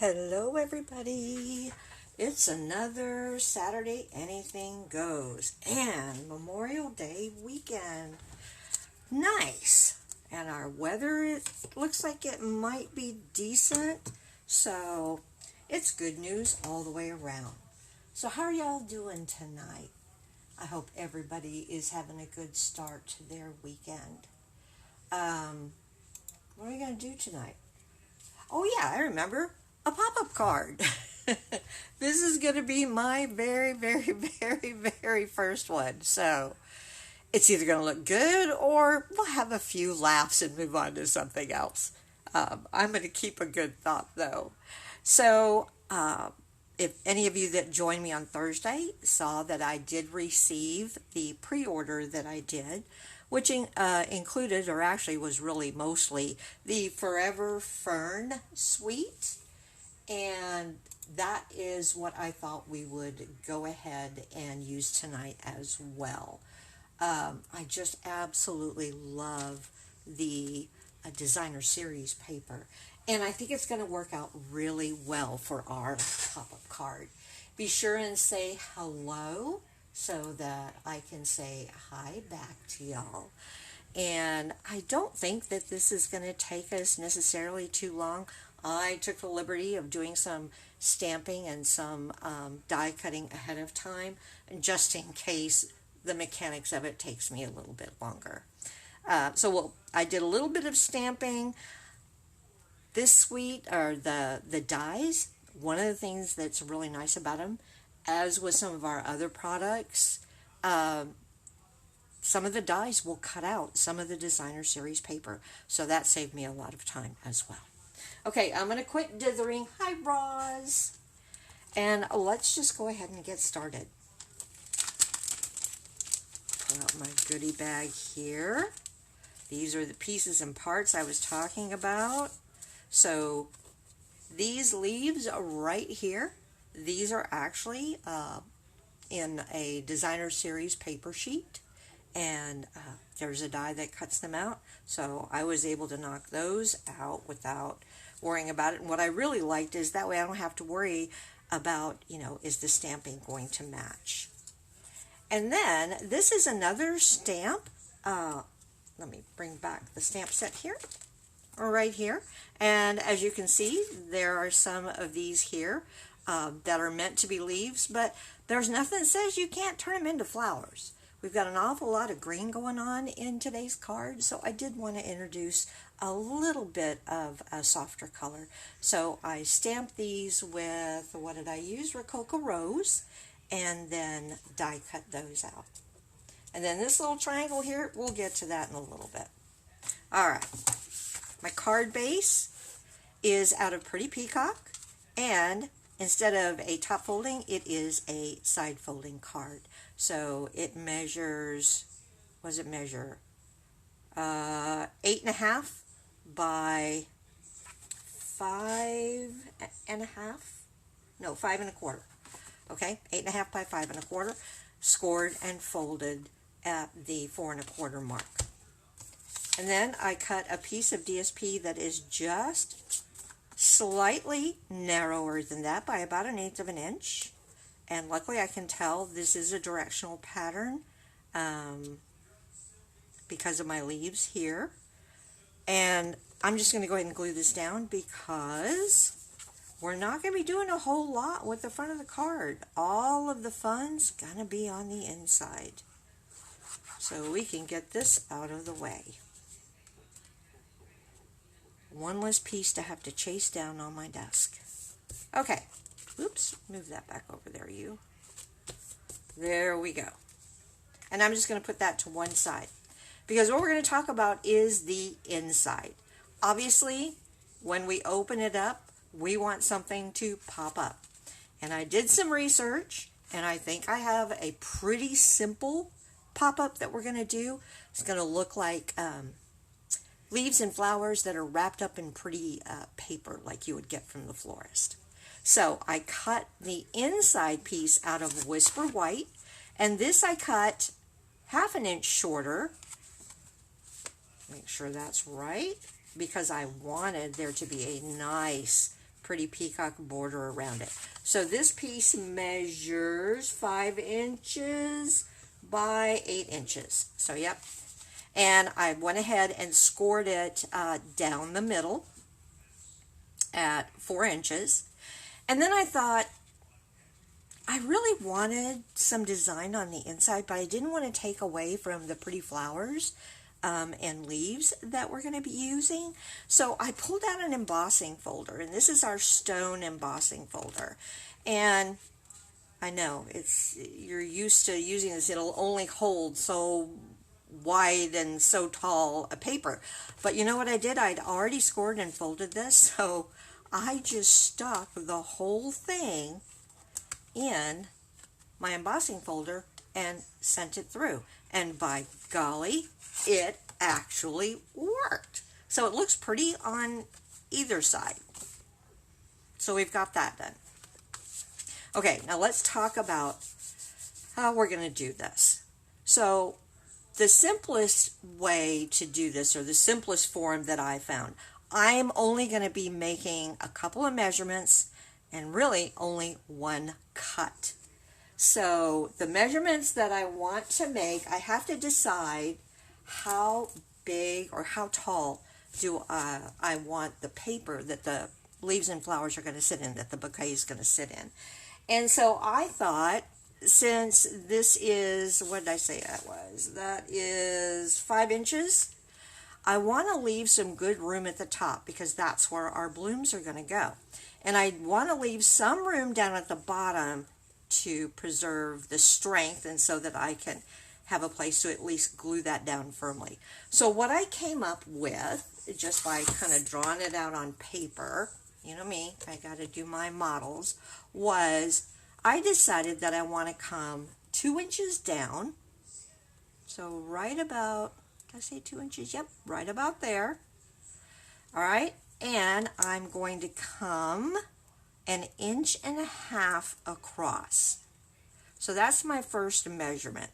Hello, everybody. It's another Saturday Anything Goes and Memorial Day weekend. Nice. And our weather, it looks like it might be decent. So it's good news all the way around. So how are y'all doing tonight? I hope everybody is having a good start to their weekend. What are we going to do tonight? Oh yeah, I remember. A pop-up card. This is going to be my very first one. So it's either going to look good or we'll have a few laughs and move on to something else. I'm going to keep a good thought though. So if any of you that joined me on Thursday saw that I did receive the pre-order that I did, which included, or actually was really mostly, the Forever Fern suite. And that is what I thought we would go ahead and use tonight as well. I just absolutely love the designer series paper. And I think it's going to work out really well for our pop-up card. Be sure and say hello so that I can say hi back to y'all. And I don't think that this is going to take us necessarily too long. I took the liberty of doing some stamping and some die cutting ahead of time, just in case the mechanics of it takes me a little bit longer. I did a little bit of stamping. This suite, or the dies, one of the things that's really nice about them, as with some of our other products, some of the dies will cut out some of the designer series paper. So that saved me a lot of time as well. Okay, I'm going to quit dithering. Hi, Roz. And let's just go ahead and get started. Pull out my goodie bag here. These are the pieces and parts I was talking about. So these leaves are right here. These are actually in a designer series paper sheet. And there's a die that cuts them out. So I was able to knock those out without worrying about it. And what I really liked is that way I don't have to worry about, is the stamping going to match? And then this is another stamp. Let me bring back the stamp set here, or right here. And as you can see, there are some of these here that are meant to be leaves, but there's nothing that says you can't turn them into flowers. We've got an awful lot of green going on in today's card, so I did want to introduce a little bit of a softer color. So I stamped these with, what did I use? Rococo Rose, and then die cut those out. And then this little triangle here, we'll get to that in a little bit. All right, my card base is out of Pretty Peacock, and instead of a top folding, it is a side folding card. So it measures, what does it measure? 8.5 by 5.5. No, 5.25. Okay, 8.5 by 5.25, scored and folded at the 4.25 mark. And then I cut a piece of DSP that is just slightly narrower than that by about 1/8 of an inch. And luckily I can tell this is a directional pattern because of my leaves here. And I'm just going to go ahead and glue this down because we're not going to be doing a whole lot with the front of the card. All of the fun's going to be on the inside. So we can get this out of the way. One less piece to have to chase down on my desk. Okay. Oops, move that back over there, you. There we go. And I'm just going to put that to one side, because what we're going to talk about is the inside. Obviously, when we open it up, we want something to pop up. And I did some research, and I think I have a pretty simple pop-up that we're going to do. It's going to look like leaves and flowers that are wrapped up in pretty paper like you would get from the florist. So I cut the inside piece out of Whisper White, and this I cut 1/2 inch shorter. Make sure that's right, because I wanted there to be a nice pretty peacock border around it. So this piece measures 5 inches by 8 inches. So yep. And I went ahead and scored it down the middle at 4 inches. And then I thought, I really wanted some design on the inside, but I didn't want to take away from the pretty flowers and leaves that we're going to be using. So I pulled out an embossing folder, and this is our stone embossing folder. And I know you're used to using this, it'll only hold so wide and so tall a paper. But you know what I did? I'd already scored and folded this, so I just stuck the whole thing in my embossing folder and sent it through. And by golly, it actually worked. So it looks pretty on either side. So we've got that done. Okay, now let's talk about how we're going to do this. So the simplest way to do this, or the simplest form that I found, I'm only going to be making a couple of measurements and really only one cut. So the measurements that I want to make, I have to decide how big or how tall do I want the paper that the leaves and flowers are going to sit in, that the bouquet is going to sit in. And so I thought, since this is, what did I say that was? That is 5 inches. I want to leave some good room at the top because that's where our blooms are going to go. And I want to leave some room down at the bottom to preserve the strength and so that I can have a place to at least glue that down firmly. So what I came up with, just by kind of drawing it out on paper, you know me, I got to do my models, was I decided that I want to come 2 inches down. So right about, did I say 2 inches? Yep, right about there. All right, and I'm going to come 1.5 inches across. So that's my first measurement.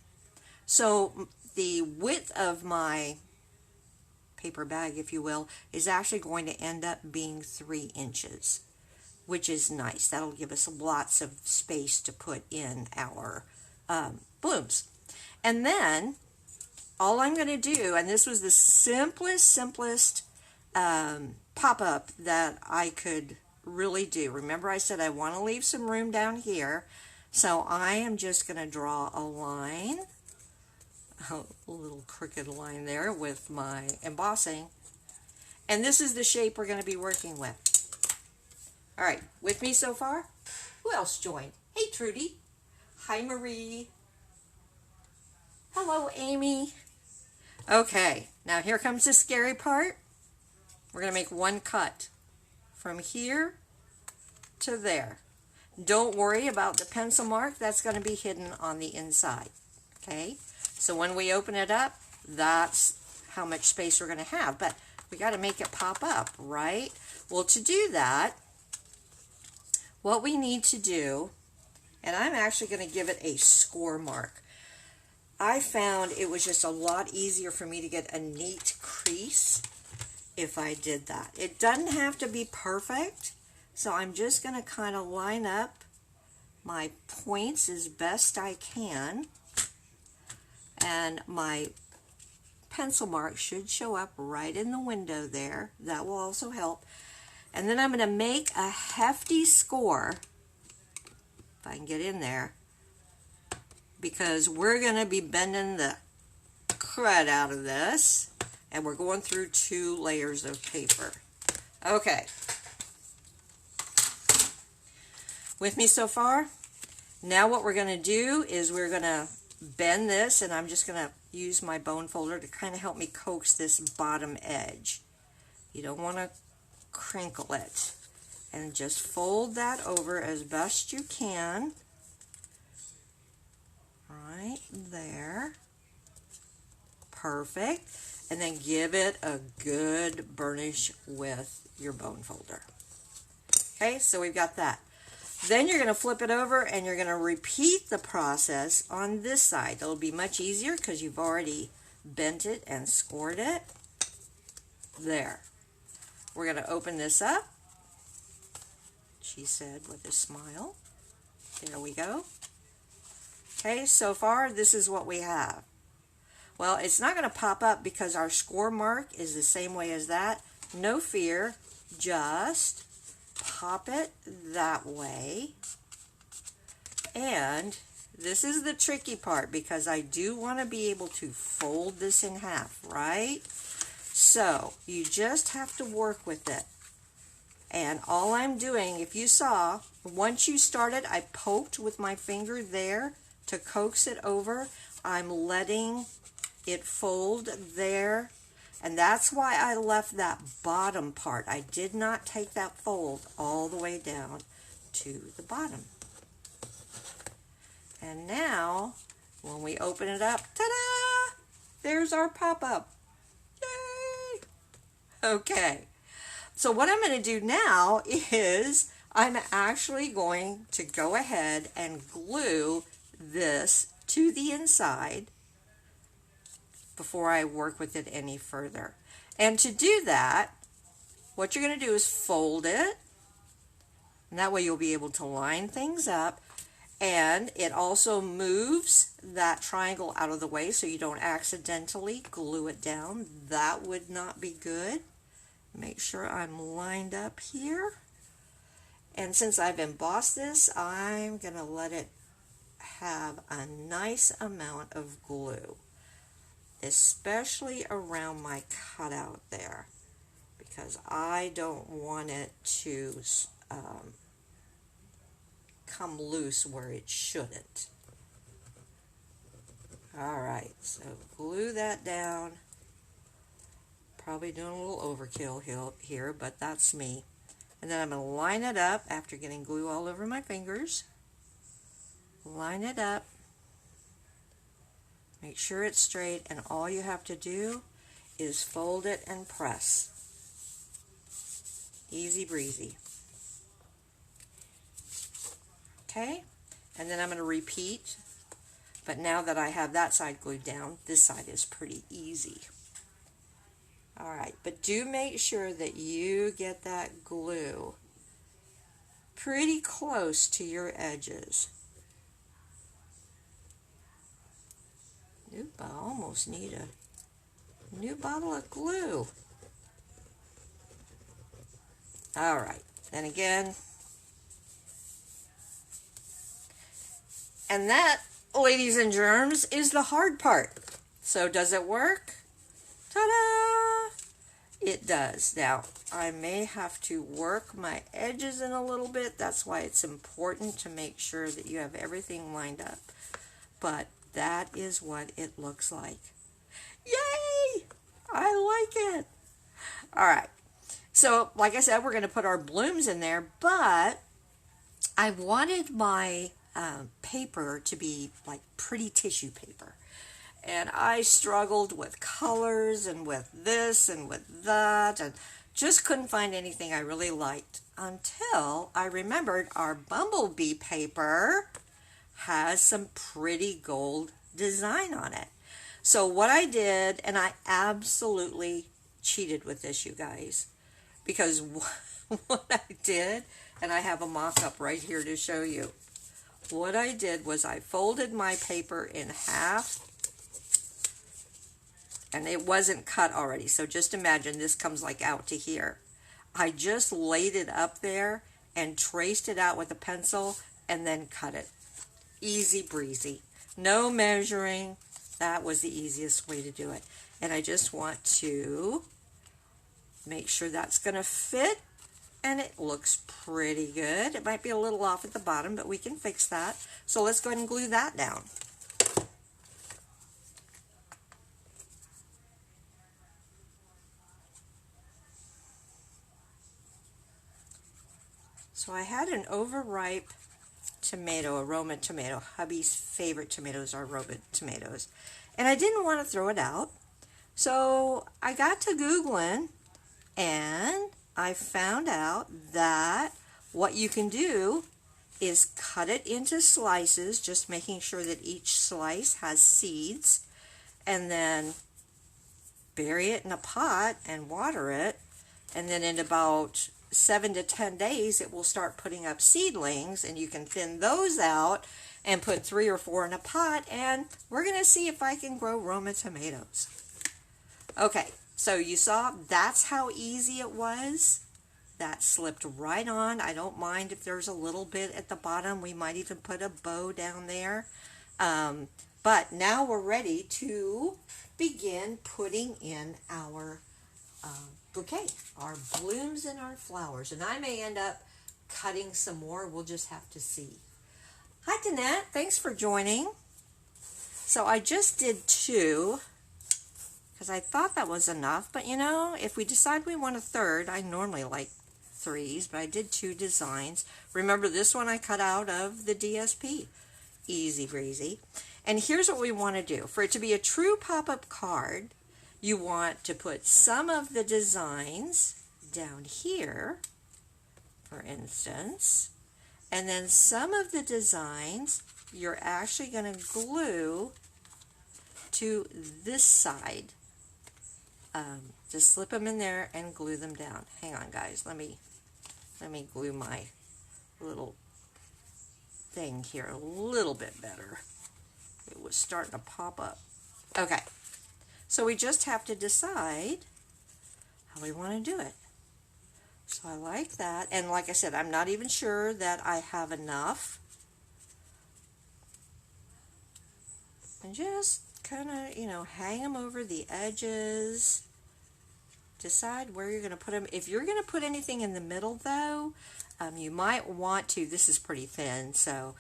So the width of my paper bag, if you will, is actually going to end up being 3 inches, which is nice. That'll give us lots of space to put in our blooms. And then all I'm going to do, and this was the simplest pop-up that I could really do. Remember I said I want to leave some room down here, so I am just going to draw a line, a little crooked line there with my embossing, and this is the shape we're going to be working with. All right, with me so far? Who else joined? Hey, Trudy. Hi, Marie. Hello, Amy. Okay, now here comes the scary part. We're going to make one cut from here to there. Don't worry about the pencil mark. That's going to be hidden on the inside. Okay, so when we open it up, that's how much space we're going to have. But we got to make it pop up, right? Well, to do that, what we need to do, and I'm actually going to give it a score mark. I found it was just a lot easier for me to get a neat crease if I did that. It doesn't have to be perfect, so I'm just going to kind of line up my points as best I can, and my pencil mark should show up right in the window there. That will also help. And then I'm going to make a hefty score, if I can get in there, because we're going to be bending the crud out of this, and we're going through 2 layers of paper. Okay. With me so far? Now what we're going to do is we're going to bend this, and I'm just going to use my bone folder to kind of help me coax this bottom edge. You don't want to crinkle it. And just fold that over as best you can. Right there. Perfect. And then give it a good burnish with your bone folder. Okay, so we've got that. Then you're going to flip it over and you're going to repeat the process on this side. It'll be much easier because you've already bent it and scored it. There. We're going to open this up. she said with a smile. There we go. Okay, so far this is what we have. Well, it's not going to pop up because our score mark is the same way as that. No fear, just pop it that way. And this is the tricky part because I do want to be able to fold this in half, right? So you just have to work with it. And all I'm doing, if you saw, once you started, I poked with my finger there to coax it over. I'm letting it fold there. And that's why I left that bottom part. I did not take that fold all the way down to the bottom. And now, when we open it up, ta-da! There's our pop-up. Yay! Okay. So what I'm going to do now is I'm actually going to go ahead and glue this to the inside before I work with it any further. And to do that, what you're going to do is fold it, and that way you'll be able to line things up, and it also moves that triangle out of the way so you don't accidentally glue it down. That would not be good. Make sure I'm lined up here. And since I've embossed this, I'm going to let it have a nice amount of glue, especially around my cutout there, because I don't want it to come loose where it shouldn't. Alright, so glue that down. Probably doing a little overkill here, but that's me. And then I'm going to line it up after getting glue all over my fingers. Line it up. Make sure it's straight, and all you have to do is fold it and press. Easy breezy. Okay, and then I'm going to repeat, but now that I have that side glued down, this side is pretty easy. Alright, but do make sure that you get that glue pretty close to your edges. Nope, I almost need a new bottle of glue. Alright, and again, and that, ladies and germs, is the hard part. So does it work? Ta-da! It does. Now, I may have to work my edges in a little bit. That's why it's important to make sure that you have everything lined up. But that is what it looks like. Yay! I like it. All right. So, like I said, we're going to put our blooms in there, but I wanted my paper to be like pretty tissue paper. And I struggled with colors and with this and with that and just couldn't find anything I really liked until I remembered our bumblebee paper has some pretty gold design on it. So what I did, and I absolutely cheated with this, you guys, because what I did, and I have a mock-up right here to show you. What I did was I folded my paper in half, and it wasn't cut already, so just imagine this comes like out to here. I just laid it up there and traced it out with a pencil and then cut it. Easy breezy. No measuring. That was the easiest way to do it. And I just want to make sure that's going to fit, and it looks pretty good. It might be a little off at the bottom, but we can fix that. So let's go ahead and glue that down. So I had an overripe tomato, a Roma tomato. Hubby's favorite tomatoes are Roma tomatoes. And I didn't want to throw it out. So I got to Googling, and I found out that what you can do is cut it into slices, just making sure that each slice has seeds, and then bury it in a pot and water it, and then in about 7 to 10 days, it will start putting up seedlings, and you can thin those out and put 3 or 4 in a pot, and we're going to see if I can grow Roma tomatoes. Okay, so you saw that's how easy it was. That slipped right on. I don't mind if there's a little bit at the bottom. We might even put a bow down there. But now we're ready to begin putting in our bouquet, our blooms and our flowers. And I may end up cutting some more. We'll just have to see. Hi, Danette. Thanks for joining. So I just did 2 because I thought that was enough. But, you know, if we decide we want a third, I normally like 3s, but I did 2 designs. Remember, this one I cut out of the DSP. Easy breezy. And here's what we want to do. For it to be a true pop-up card, you want to put some of the designs down here, for instance, and then some of the designs you're actually going to glue to this side. Just slip them in there and glue them down. Hang on, guys. Let me glue my little thing here a little bit better. It was starting to pop up. Okay, so we just have to decide how we want to do it. So I like that, and like I said, I'm not even sure that I have enough. And just kind of, you know, hang them over the edges. Decide where you're going to put them. If you're going to put anything in the middle, though, you might want to, this is pretty thin, so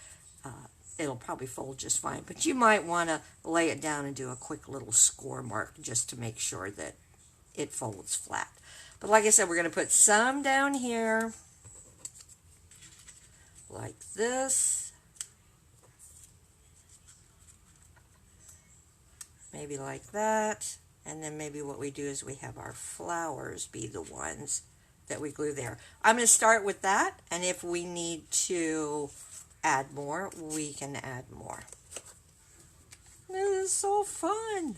it'll probably fold just fine, but you might want to lay it down and do a quick little score mark just to make sure that it folds flat. But like I said, we're going to put some down here, like this, maybe like that, and then maybe what we do is we have our flowers be the ones that we glue there. I'm going to start with that, and if we need to add more, we can add more. This is so fun.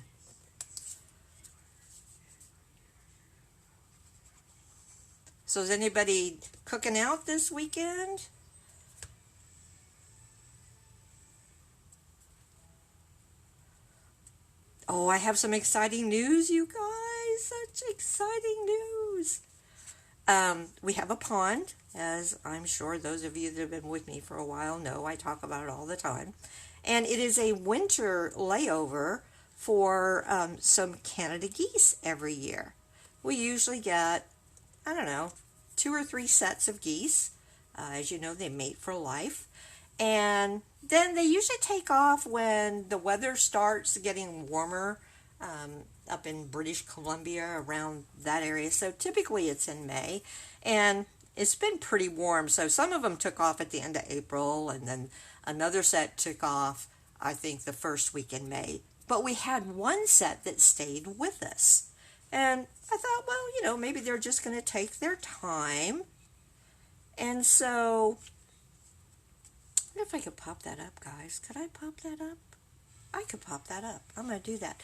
So is anybody cooking out this weekend? Oh, I have some exciting news, you guys. Such exciting news. We have a pond, as I'm sure those of you that have been with me for a while know. I talk about it all the time. And it is a winter layover for some Canada geese every year. We usually get, I don't know, 2 or 3 sets of geese. As you know, they mate for life. And then they usually take off when the weather starts getting warmer, up in British Columbia, around that area. So typically it's in May, and it's been pretty warm. So some of them took off at the end of April, and then another set took off, I think, the first week in May. But we had one set that stayed with us. And I thought, well, you know, maybe they're just going to take their time. And so, I wonder if I could pop that up, guys. Could I pop that up? I could pop that up. I'm going to do that.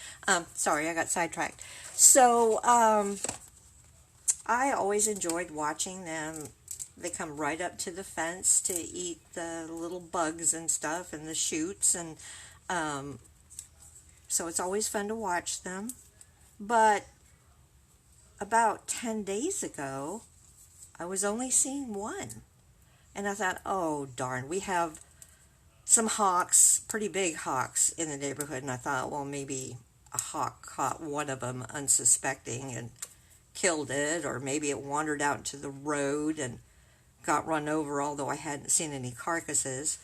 Sorry, I got sidetracked. So, I always enjoyed watching them. They come right up to the fence to eat the little bugs and stuff and the shoots. And so it's always fun to watch them. But about 10 days ago, I was only seeing one. And I thought, oh, darn, we have some hawks, pretty big hawks in the neighborhood. And I thought, well, maybe a hawk caught one of them unsuspecting and killed it. Or maybe it wandered out into the road and got run over, although I hadn't seen any carcasses.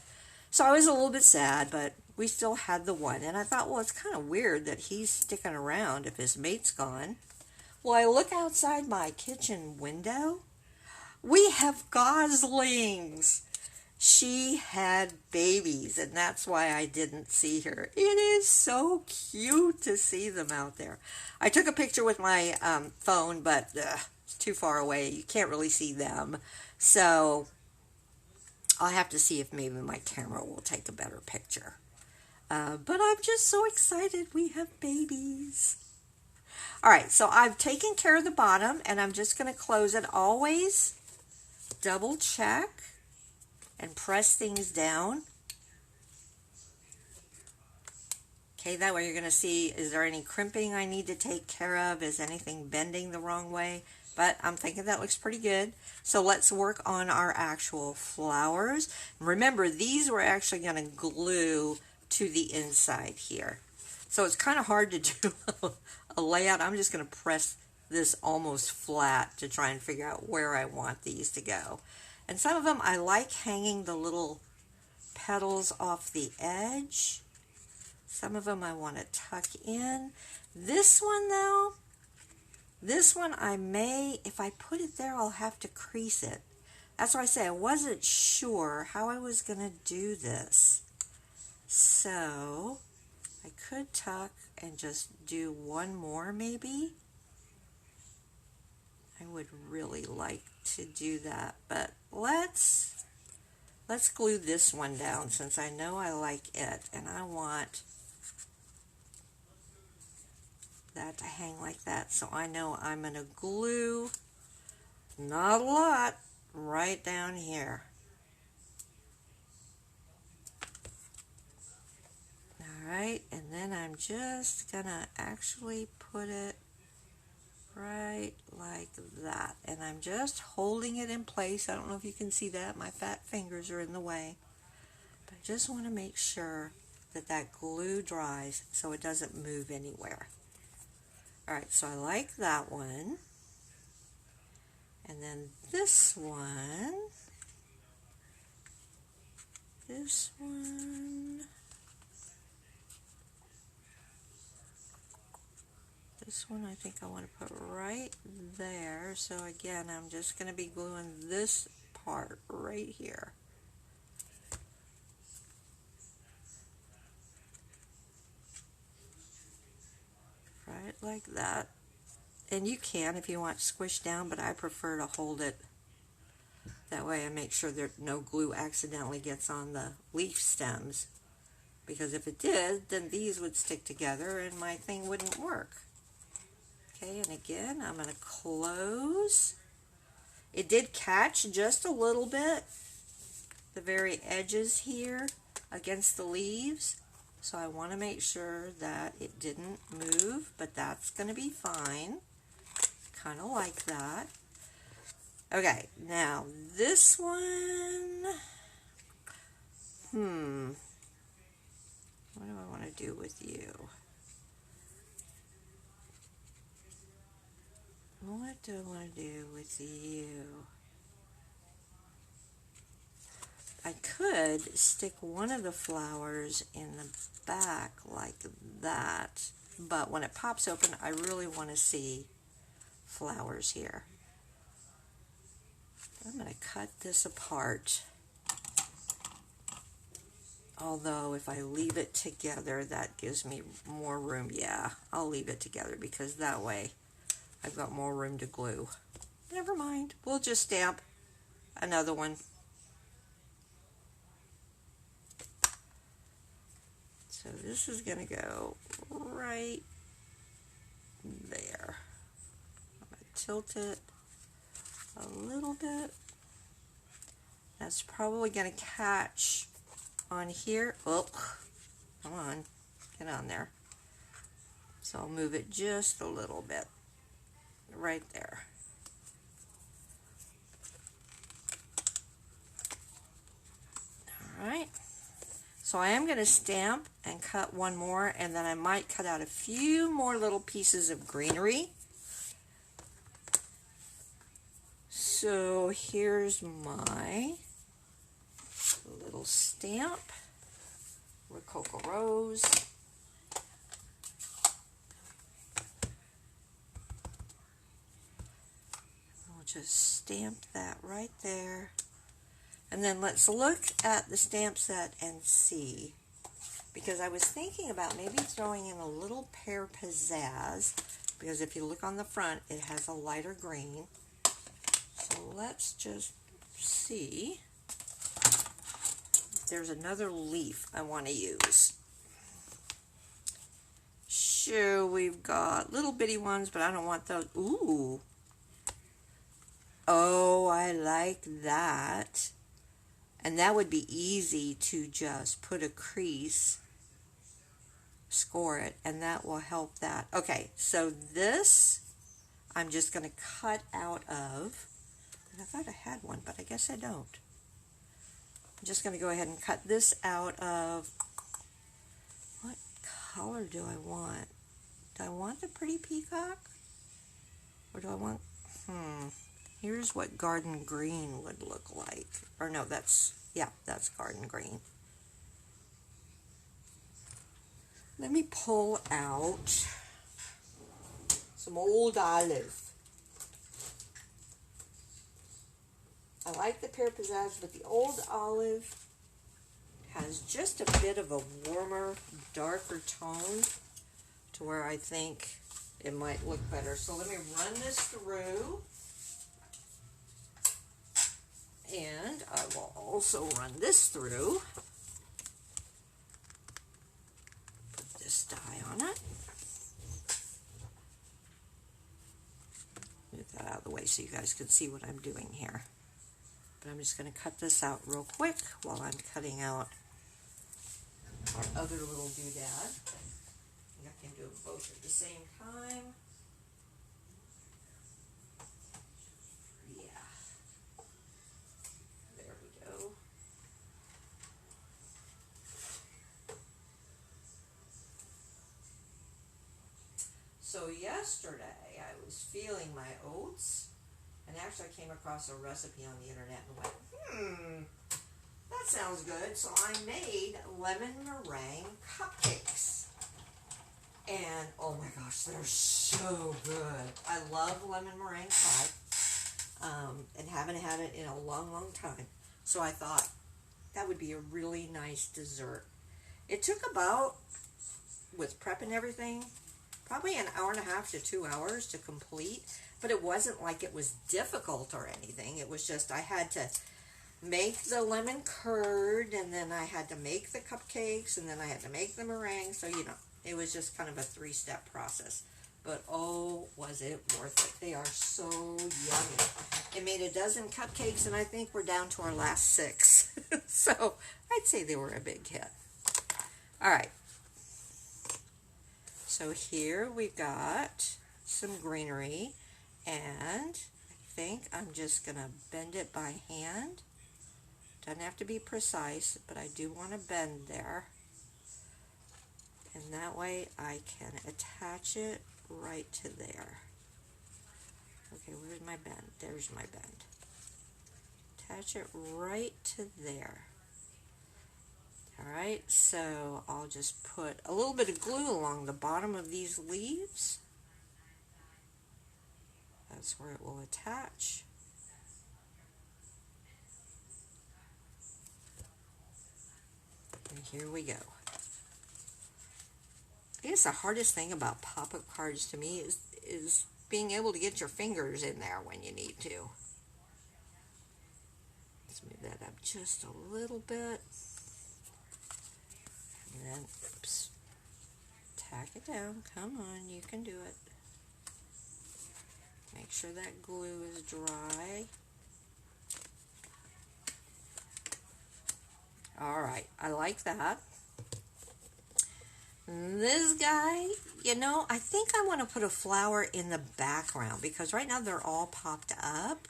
So I was a little bit sad, but we still had the one. And I thought, well, it's kind of weird that he's sticking around if his mate's gone. Well, I look outside my kitchen window. We have goslings. She had babies, and that's why I didn't see her. It is so cute to see them out there. I took a picture with my phone, but it's too far away. You can't really see them. So I'll have to see if maybe my camera will take a better picture. But I'm just so excited we have babies. All right, so I've taken care of the bottom, and I'm just going to close it. Always double check and press things down. Okay, that way you're going to see, is there any crimping I need to take care of? Is anything bending the wrong way? But I'm thinking that looks pretty good. So let's work on our actual flowers. Remember, these we're actually going to glue to the inside here. So it's kind of hard to do a layout. I'm just going to press this almost flat to try and figure out where I want these to go. And some of them I like hanging the little petals off the edge. Some of them I want to tuck in. This one though, this one I may, if I put it there, I'll have to crease it. That's why I say I wasn't sure how I was going to do this. So I could tuck and just do one more maybe. I would really like to do that, but let's glue this one down since I know I like it, and I want that to hang like that. So I know I'm going to glue, not a lot, right down here. Alright, and then I'm just going to actually put it right like that. And I'm just holding it in place. I don't know if you can see that. My fat fingers are in the way. But I just want to make sure that that glue dries so it doesn't move anywhere. Alright, so I like that one. And then this one. This one. This one I think I want to put right there. So again, I'm just going to be gluing this part right here. Right like that. And you can if you want squished down, but I prefer to hold it that way and make sure that no glue accidentally gets on the leaf stems. Because if it did, then these would stick together and my thing wouldn't work. Okay, and again, I'm going to close. It did catch just a little bit, the very edges here against the leaves. So I want to make sure that it didn't move, but that's going to be fine. Kind of like that. Okay, now this one, what do I want to do with you? What do I want to do with you? I could stick one of the flowers in the back like that, but when it pops open, I really want to see flowers here. I'm going to cut this apart. Although if I leave it together, that gives me more room. Yeah, I'll leave it together because that way I've got more room to glue. Never mind. We'll just stamp another one. So this is going to go right there. I'm going to tilt it a little bit. That's probably going to catch on here. Oh, come on. Get on there. So I'll move it just a little bit. Right there. Alright. So I am going to stamp and cut one more, and then I might cut out a few more little pieces of greenery. So here's my little stamp. Rococo Rose. I'll just stamp that right there. And then let's look at the stamp set and see. Because I was thinking about maybe throwing in a little pear pizzazz. Because if you look on the front, it has a lighter green. So let's just see if there's another leaf I want to use. Sure, we've got little bitty ones, but I don't want those. Ooh. Oh, I like that. And that would be easy to just put a crease, score it, and that will help that. Okay, so this I'm just going to cut out of, I thought I had one, but I guess I don't. I'm just going to go ahead and cut this out of, what color do I want? Do I want the pretty peacock? Or do I want, here's what garden green would look like. Or no, that's garden green. Let me pull out some old olive. I like the pear pizzazz, but the old olive has just a bit of a warmer, darker tone to where I think it might look better. So let me run this through. And I will also run this through. Put this dye on it. Move that out of the way so you guys can see what I'm doing here. But I'm just going to cut this out real quick while I'm cutting out our other little doodad. I can do them both at the same time. Yeah. There we go. So yesterday I was feeling my oats, and actually I came across a recipe on the internet and went, that sounds good. So I made lemon meringue cupcakes. And oh my gosh, they're so good. I love lemon meringue pie, and haven't had it in a long, long time. So I thought that would be a really nice dessert. It took about, with prep and everything, probably an hour and a half to 2 hours to complete. But it wasn't like it was difficult or anything. It was just I had to make the lemon curd, and then I had to make the cupcakes, and then I had to make the meringue. So, you know, it was just kind of a 3-step process. But oh, was it worth it. They are so yummy. I made a dozen cupcakes, and I think we're down to our last 6. So I'd say they were a big hit. All right. So here we've got some greenery, and I think I'm just going to bend it by hand. Doesn't have to be precise, but I do want to bend there. And that way I can attach it right to there. Okay, where's my bend? There's my bend. Attach it right to there. Alright, so I'll just put a little bit of glue along the bottom of these leaves. That's where it will attach. And here we go. I guess the hardest thing about pop-up cards to me is being able to get your fingers in there when you need to. Let's move that up just a little bit. And then, oops, tack it down. Come on, you can do it. Make sure that glue is dry. Alright, I like that. This guy, you know, I think I want to put a flower in the background because right now they're all popped up.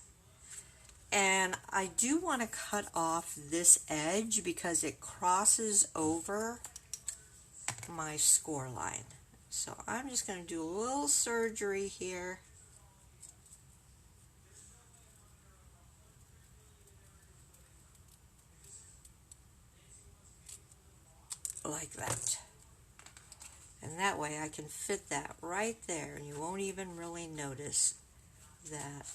And I do want to cut off this edge because it crosses over my score line. So I'm just going to do a little surgery here. Like that. And that way I can fit that right there and you won't even really notice that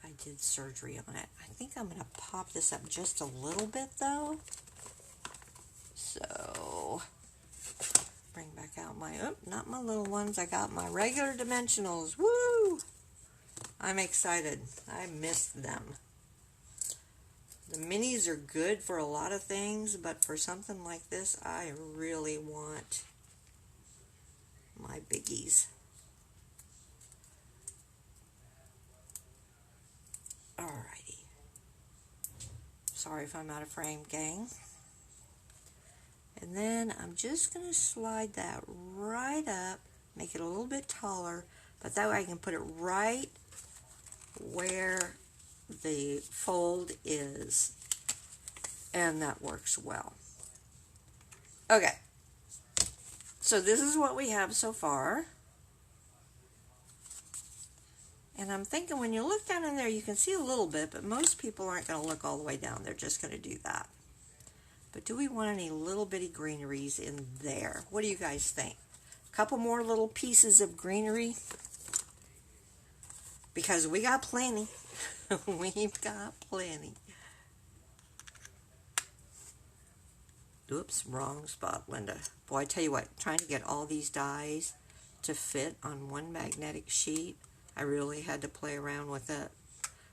I did surgery on it. I think I'm going to pop this up just a little bit though. So, bring back out my, not my little ones, I got my regular dimensionals. Woo! I'm excited. I missed them. The minis are good for a lot of things, but for something like this, I really want my biggies. Alrighty. Sorry if I'm out of frame, gang. And then I'm just going to slide that right up, make it a little bit taller, but that way I can put it right where the fold is, and that works well. Okay, so this is what we have so far. And I'm thinking when you look down in there, you can see a little bit, but most people aren't going to look all the way down. They're just going to do that. But do we want any little bitty greeneries in there? What do you guys think? A couple more little pieces of greenery? Because we got plenty. We've got plenty. Oops, wrong spot, Linda. Boy, I tell you what, trying to get all these dies to fit on one magnetic sheet, I really had to play around with it.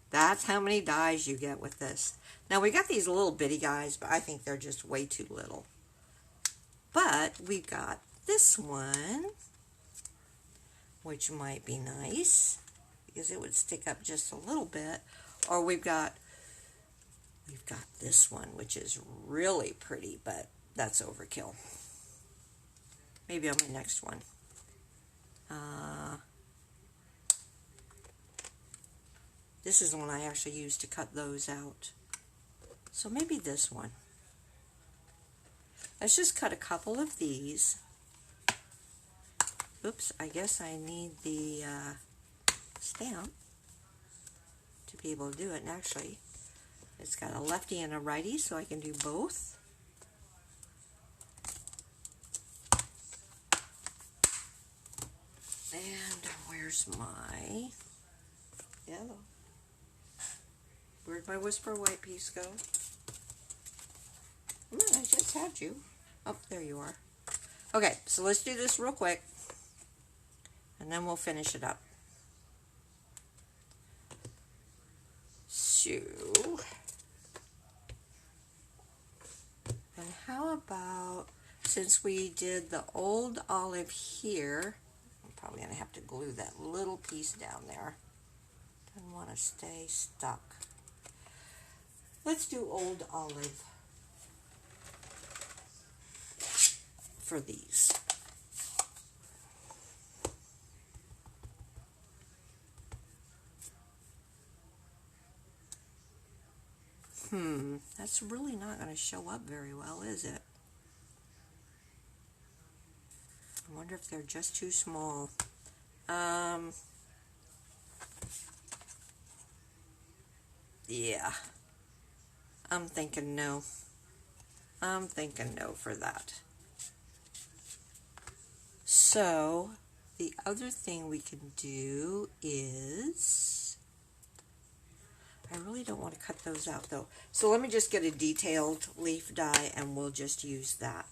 That's how many dies you get with this. Now, we got these little bitty guys, but I think they're just way too little. But we've got this one, which might be nice, because it would stick up just a little bit. Or we've got this one, which is really pretty, but that's overkill. Maybe on my next one. This is the one I actually used to cut those out. So maybe this one. Let's just cut a couple of these. Oops, I guess I need the stamp to be able to do it. And actually, it's got a lefty and a righty, so I can do both. And where's my yellow? Where'd my Whisper White piece go? Come on, I just had you. Oh, there you are. Okay, so let's do this real quick, and then we'll finish it up. So, and how about, since we did the old olive here, I'm probably going to have to glue that little piece down there. Doesn't want to stay stuck. Let's do old olive for these. That's really not going to show up very well, is it? I wonder if they're just too small. Yeah. I'm thinking no. I'm thinking no for that. So, the other thing we can do is, I really don't want to cut those out though. So let me just get a detailed leaf die and we'll just use that.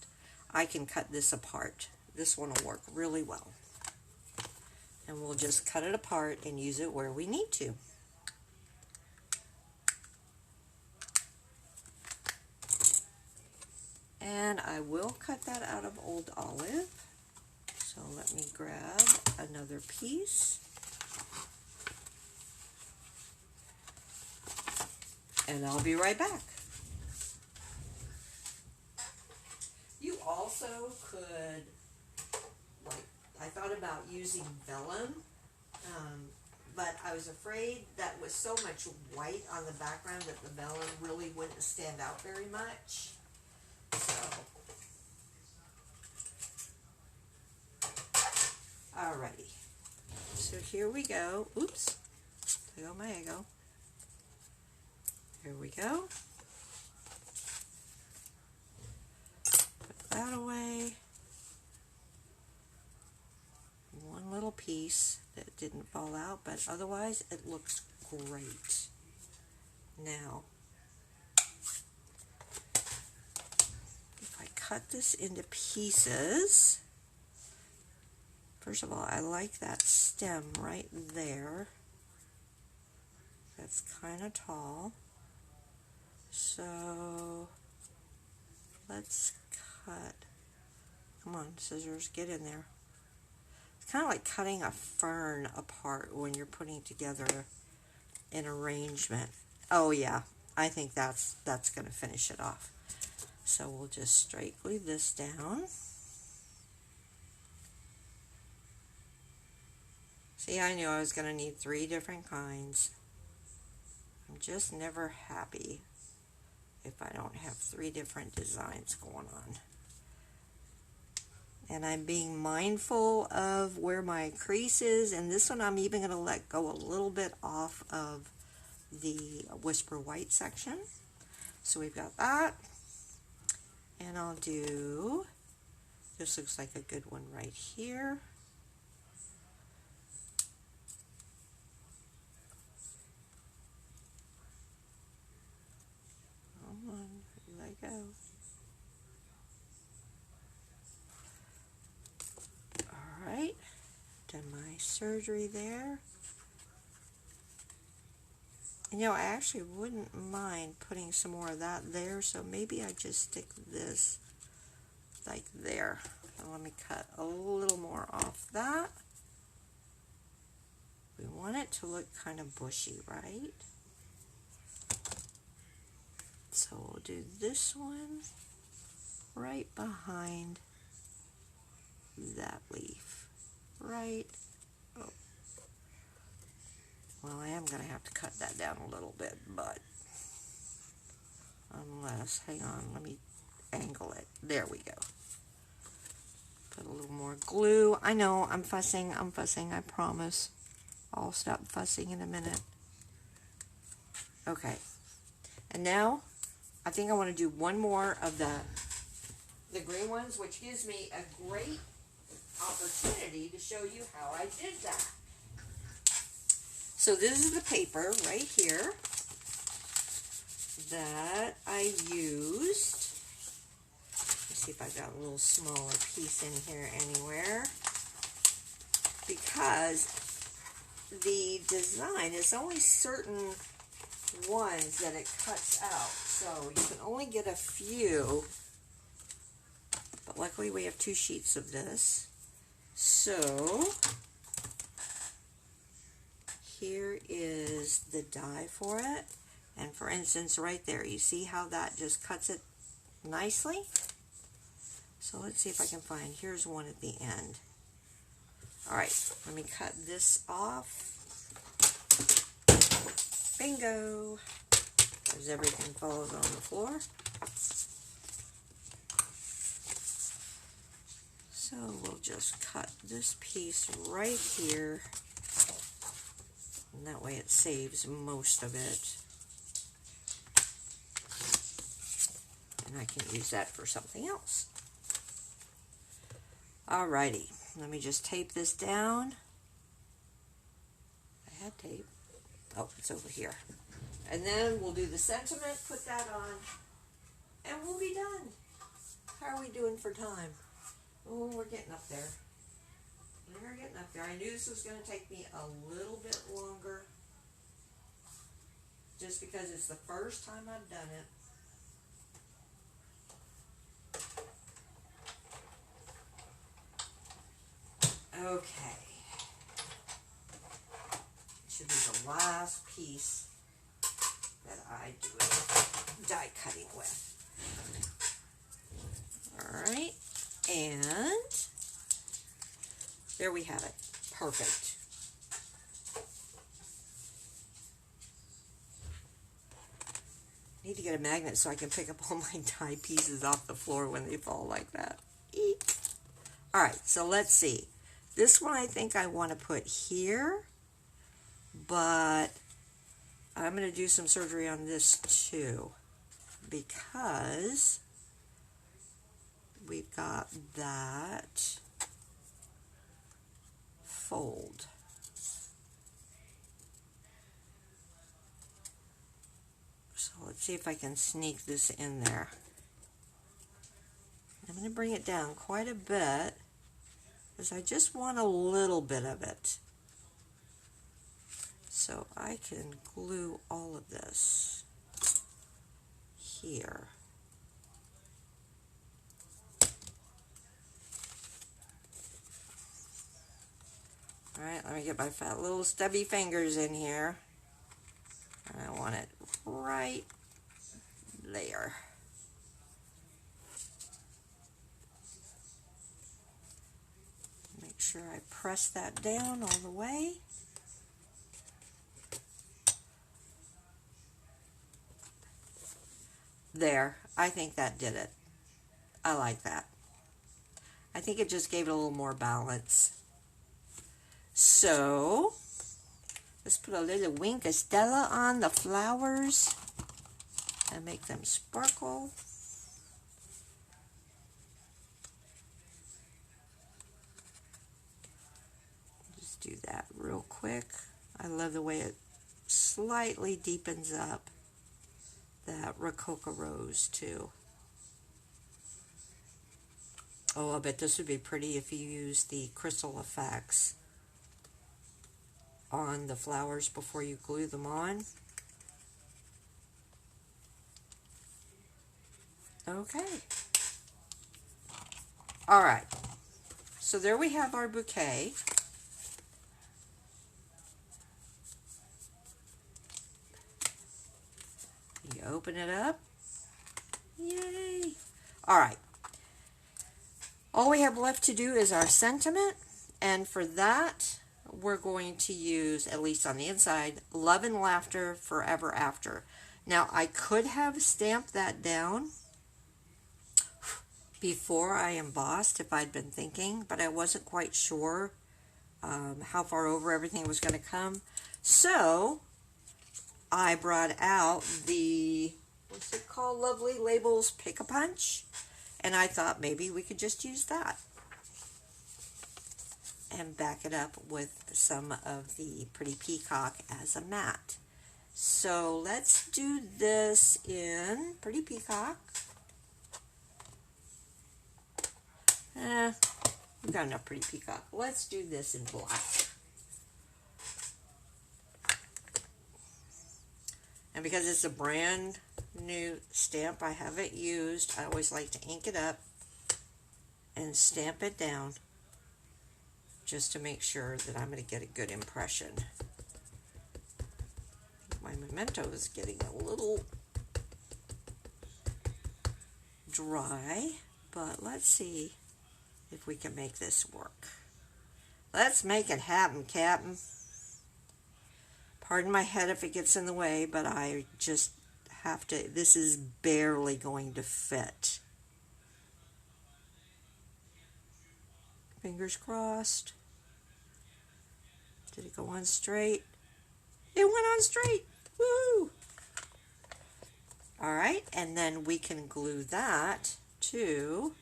I can cut this apart. This one will work really well. And we'll just cut it apart and use it where we need to. And I will cut that out of old olive. So let me grab another piece. And I'll be right back. You also could, like, I thought about using vellum, but I was afraid that with so much white on the background that the vellum really wouldn't stand out very much. So, alrighty. So here we go. Oops. There go my ego. Here we go. Put that away. One little piece that didn't fall out, but otherwise it looks great. Now, if I cut this into pieces, first of all, I like that stem right there. That's kind of tall. So let's cut. Come on, scissors, get in there. It's kind of like cutting a fern apart when you're putting together an arrangement. Oh yeah, I think that's going to finish it off. So we'll just straight glue this down. See, I knew I was going to need 3 different kinds. I'm just never happy if I don't have 3 different designs going on. And I'm being mindful of where my crease is, and this one I'm even going to let go a little bit off of the Whisper White section. So we've got that, and I'll do, this looks like a good one right here. Come on, let it go. Alright, done my surgery there. And, you know, I actually wouldn't mind putting some more of that there, so maybe I just stick this like there. And let me cut a little more off that. We want it to look kind of bushy, right? So we'll do this one right behind that leaf, right? Oh. Well, I am going to have to cut that down a little bit, but unless, hang on, let me angle it. There we go. Put a little more glue. I know, I'm fussing, I promise. I'll stop fussing in a minute. Okay. And now, I think I want to do one more of the green ones, which gives me a great opportunity to show you how I did that. So this is the paper right here that I used. Let's see if I've got a little smaller piece in here anywhere. Because the design is only certain ones that it cuts out. So you can only get a few. But luckily we have 2 sheets of this. So here is the die for it, and for instance right there, you see how that just cuts it nicely? So let's see if I can find, here's one at the end. Alright, let me cut this off. Bingo! As everything falls on the floor. So we'll just cut this piece right here. And that way it saves most of it. And I can use that for something else. Alrighty, let me just tape this down. I had tape. Oh, it's over here. And then we'll do the sentiment, put that on, and we'll be done. How are we doing for time? Oh, we're getting up there. We're getting up there. I knew this was going to take me a little bit longer, just because it's the first time I've done it. Okay. It should be the last piece that I do die cutting with. Alright. And there we have it. Perfect. I need to get a magnet so I can pick up all my die pieces off the floor when they fall like that. Eek. Alright, so let's see. This one I think I want to put here, but I'm going to do some surgery on this too, because we've got that fold. So let's see if I can sneak this in there. I'm going to bring it down quite a bit, because I just want a little bit of it. So I can glue all of this here. Alright, let me get my fat little stubby fingers in here. right there. Make sure I press that down all the way. There, I think that did it. I like that. I think it just gave it a little more balance. So, let's put a little wink of Stella on the flowers and make them sparkle. Just do that real quick. I love the way it slightly deepens up that Rococo rose too. Oh, I bet this would be pretty if you use the crystal effects on the flowers before you glue them on. Okay. All right. So there we have our bouquet. You open it up. Yay. All right. All we have left to do is our sentiment, and for that, we're going to use, at least on the inside, love and laughter forever after. Now, I could have stamped that down before I embossed if I'd been thinking, but I wasn't quite sure how far over everything was going to come. So, I brought out the, what's it called, Lovely Labels Pick-a-Punch. And I thought maybe we could just use that and back it up with some of the Pretty Peacock as a mat. So let's do this in Pretty Peacock. We've got enough Pretty Peacock. Let's do this in black. And because it's a brand new stamp, I haven't used, I always like to ink it up and stamp it down just to make sure that I'm going to get a good impression. My memento is getting a little dry, but let's see if we can make this work. Let's make it happen, Captain. Pardon my head if it gets in the way, but I just have to, this is barely going to fit. Fingers crossed. Did it go on straight? It went on straight. Woo! All right, and then we can glue that to.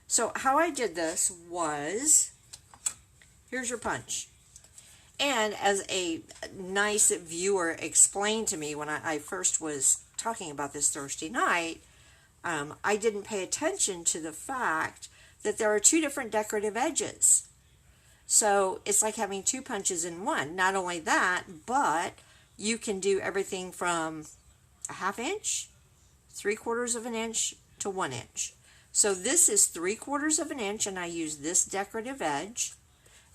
So how I did this was, here's your punch. And as a nice viewer explained to me when I first was talking about this Thursday night, I didn't pay attention to the fact that there are two different decorative edges. So it's like having two punches in one. Not only that, but you can do everything from a 1/2 inch, 3/4 of an inch to 1 inch. So this is 3/4 of an inch, and I use this decorative edge.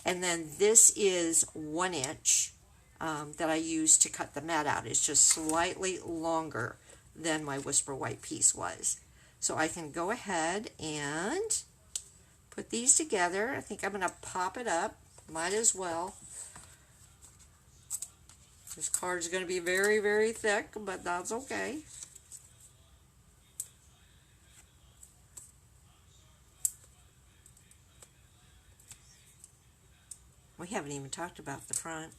And then this is 1 inch that I use to cut the mat out. It's just slightly longer than my Whisper White piece was. So I can go ahead and put these together. I think I'm going to pop it up. Might as well. This card is going to be very, very thick, but that's okay. We haven't even talked about the front.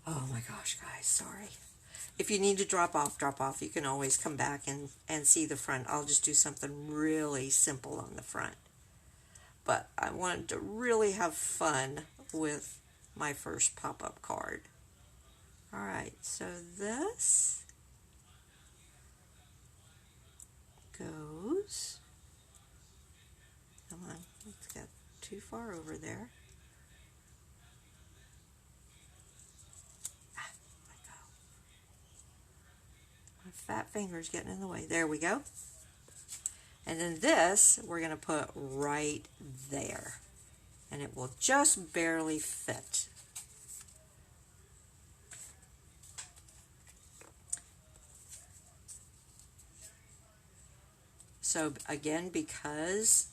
Oh my gosh, guys, sorry. If you need to drop off, drop off. You can always come back and see the front. I'll just do something really simple on the front. But I wanted to really have fun with my first pop-up card. All right, so this goes, come on, it's got too far over there. Let go. My fat finger's getting in the way. There we go. And then this, we're going to put right there. And it will just barely fit. So again, because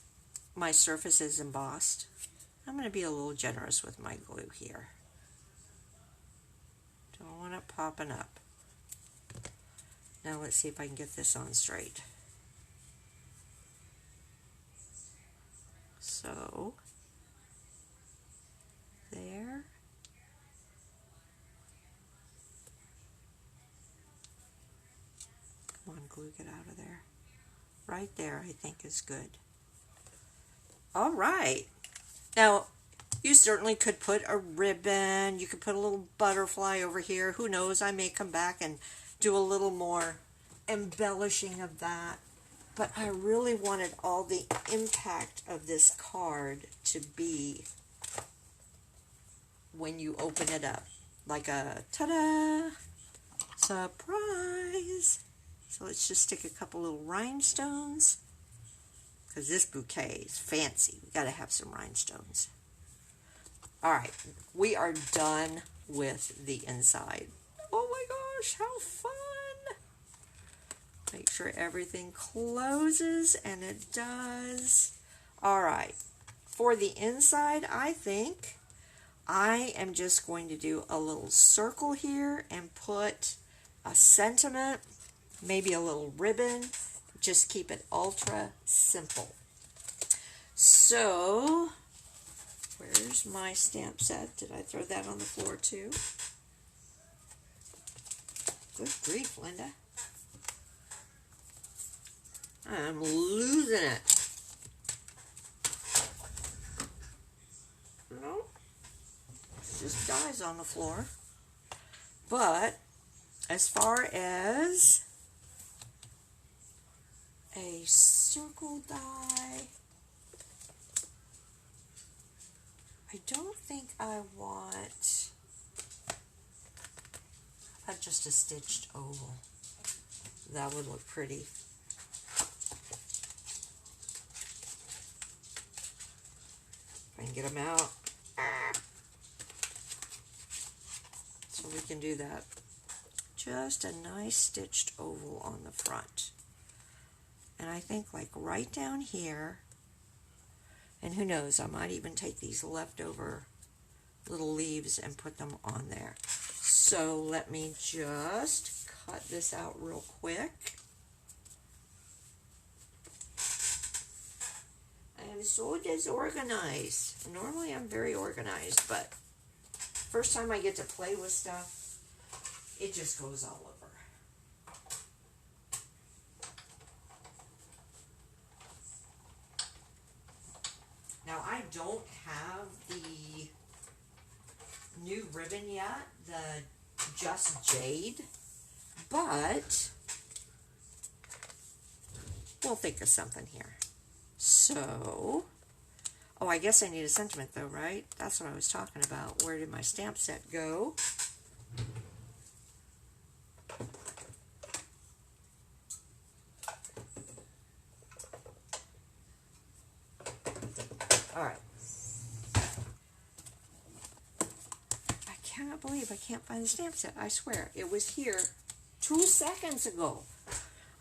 my surface is embossed, I'm going to be a little generous with my glue here. Don't want it popping up. Now let's see if I can get this on straight. So, there. Come on, glue, get out of there. Right there, I think is good. All right. Now, you certainly could put a ribbon. You could put a little butterfly over here. Who knows? I may come back and do a little more embellishing of that. But I really wanted all the impact of this card to be when you open it up. Like a ta-da! Surprise! So let's just stick a couple little rhinestones. Because this bouquet is fancy. We got to have some rhinestones. All right, we are done with the inside. Oh my gosh, how fun! Make sure everything closes, and it does. All right, for the inside, I think I am just going to do a little circle here and put a sentiment, maybe a little ribbon. Just keep it ultra simple. So, where's my stamp set? Did I throw that on the floor too? Good grief, Linda. I'm losing it. No, it just dies on the floor. But as far as a circle die, I don't think I want just a stitched oval. That would look pretty. If I can get them out. So we can do that. Just a nice stitched oval on the front. And I think like right down here, and who knows, I might even take these leftover little leaves and put them on there. So let me just cut this out real quick. I am so disorganized. Normally I'm very organized, but first time I get to play with stuff, it just goes all over. Now I don't have the new ribbon yet, the Just Jade, but we'll think of something here. So, oh, I guess I need a sentiment though, right? That's what I was talking about. Where did my stamp set go? All right. I cannot believe I can't find the stamp set. I swear, it was here 2 seconds ago.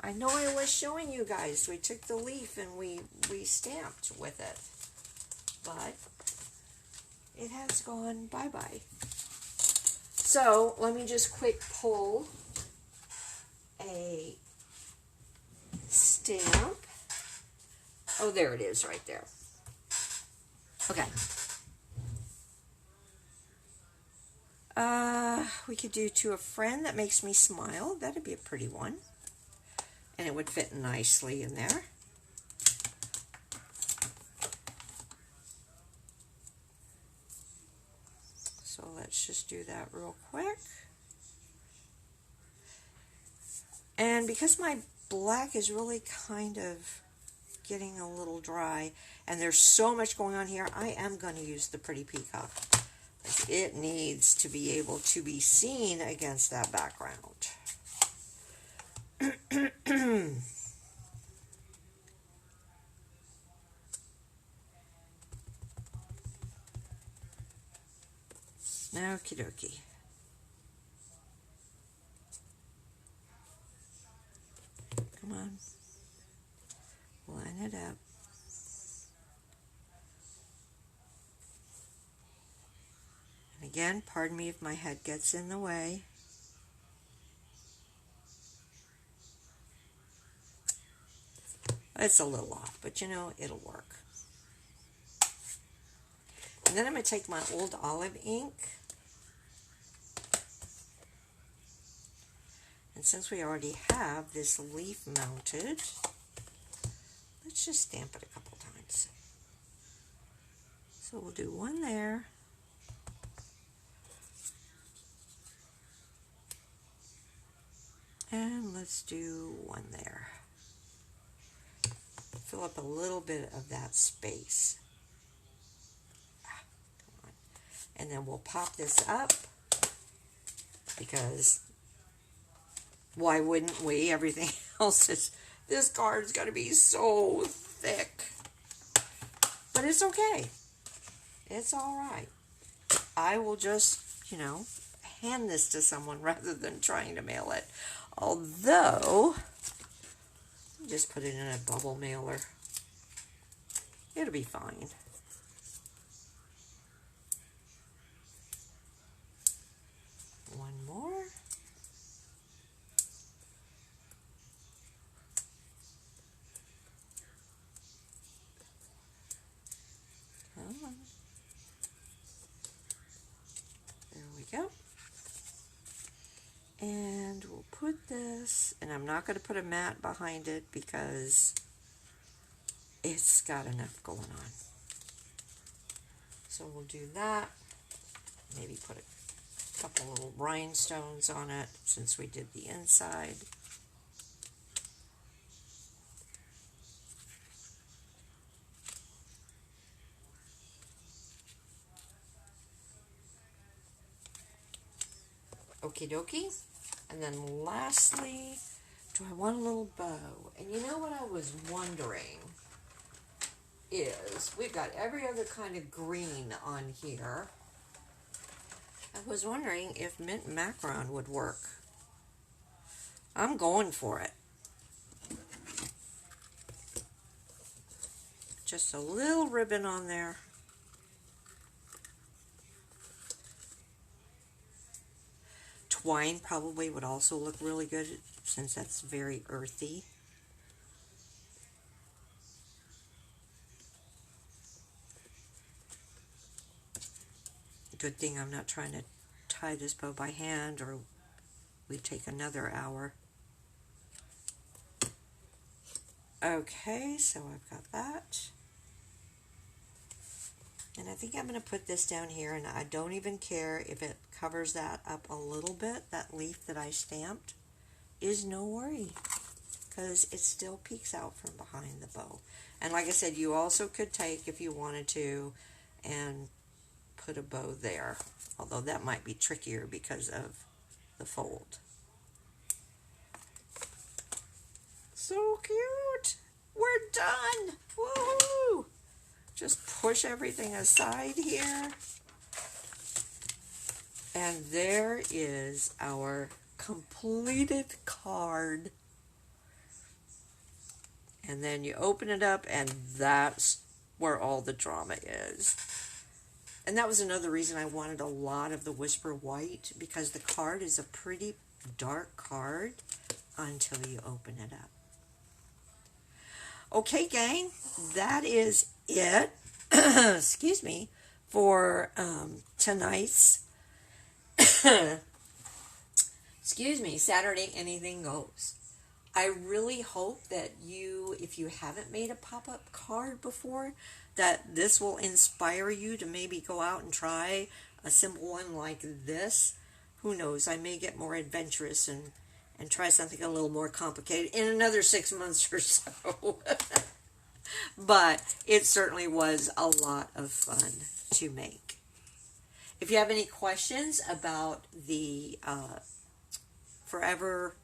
I know I was showing you guys. We took the leaf and we stamped with it. But it has gone bye-bye. So, let me just quick pull a stamp. Oh, there it is right there. Okay. We could do To a Friend That Makes Me Smile. That'd be a pretty one. And it would fit nicely in there. So let's just do that real quick. And because my black is really kind of getting a little dry, and there's so much going on here, I am going to use the Pretty Peacock. It needs to be able to be seen against that background. Okie dokie. Come on. it up. And again, pardon me if my head gets in the way. It's a little off, but you know, it'll work. And then I'm going to take my old olive ink. And since we already have this leaf mounted, let's just stamp it a couple times. So we'll do one there. And let's do one there. Fill up a little bit of that space. Come on. And then we'll pop this up because why wouldn't we? Everything else is, this card's going to be so thick. But it's okay. It's all right. I will just, you know, hand this to someone rather than trying to mail it. Although, just put it in a bubble mailer. It'll be fine. One more. Come on. There we go. And we'll put this, and I'm not going to put a mat behind it because it's got enough going on. So we'll do that. Maybe put a couple little rhinestones on it since we did the inside. Okie dokie. And then lastly, do I want a little bow? And you know what I was wondering is, we've got every other kind of green on here. I was wondering if mint macaron would work. I'm going for it. Just a little ribbon on there. Twine probably would also look really good since that's very earthy. Good thing I'm not trying to tie this bow by hand or we'd take another hour. Okay, so I've got that. And I think I'm going to put this down here, and I don't even care if it covers that up a little bit. That leaf that I stamped is no worry because it still peeks out from behind the bow. And like I said, you also could take, if you wanted to, and put a bow there, although that might be trickier because of the fold. So cute! We're done! Woohoo! Just push everything aside here. And there is our completed card. And then you open it up and that's where all the drama is. And that was another reason I wanted a lot of the Whisper White, because the card is a pretty dark card until you open it up. Okay, gang, that is it. Excuse me, for tonight's Saturday Anything Goes. I really hope that you, if you haven't made a pop-up card before, that this will inspire you to maybe go out and try a simple one like this. Who knows, I may get more adventurous and try something a little more complicated in another 6 months or so. But it certainly was a lot of fun to make. If you have any questions about the Forever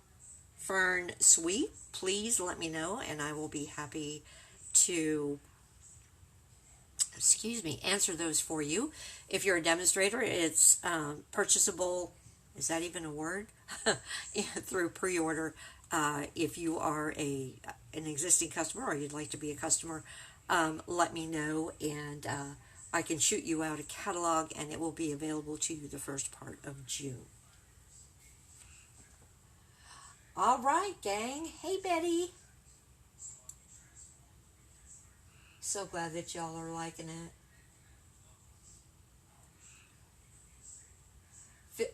Fern suite, please let me know and I will be happy to answer those for you. If you're a demonstrator, it's purchasable, is that even a word? Through pre-order If you are an existing customer or you'd like to be a customer, let me know, and I can shoot you out a catalog, and it will be available to you the first part of June. All right, gang. Hey, Betty. So glad that y'all are liking it.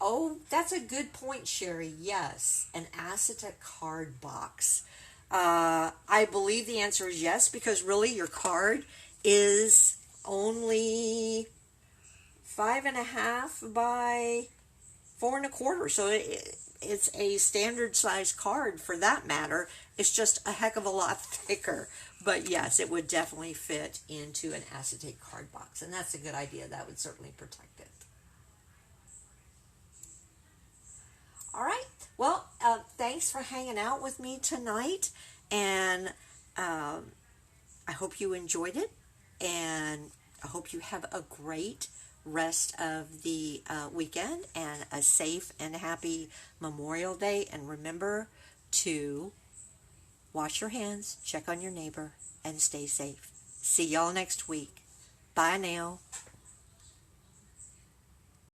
Oh, that's a good point, Sherry. Yes, an acetate card box. I believe the answer is yes, because really your card is only 5.5 by 4.25. So it's a standard size card for that matter. It's just a heck of a lot thicker. But yes, it would definitely fit into an acetate card box. And that's a good idea. That would certainly protect it. All right. Well, thanks for hanging out with me tonight. And I hope you enjoyed it. And I hope you have a great rest of the weekend and a safe and happy Memorial Day. And remember to wash your hands, check on your neighbor, and stay safe. See y'all next week. Bye now.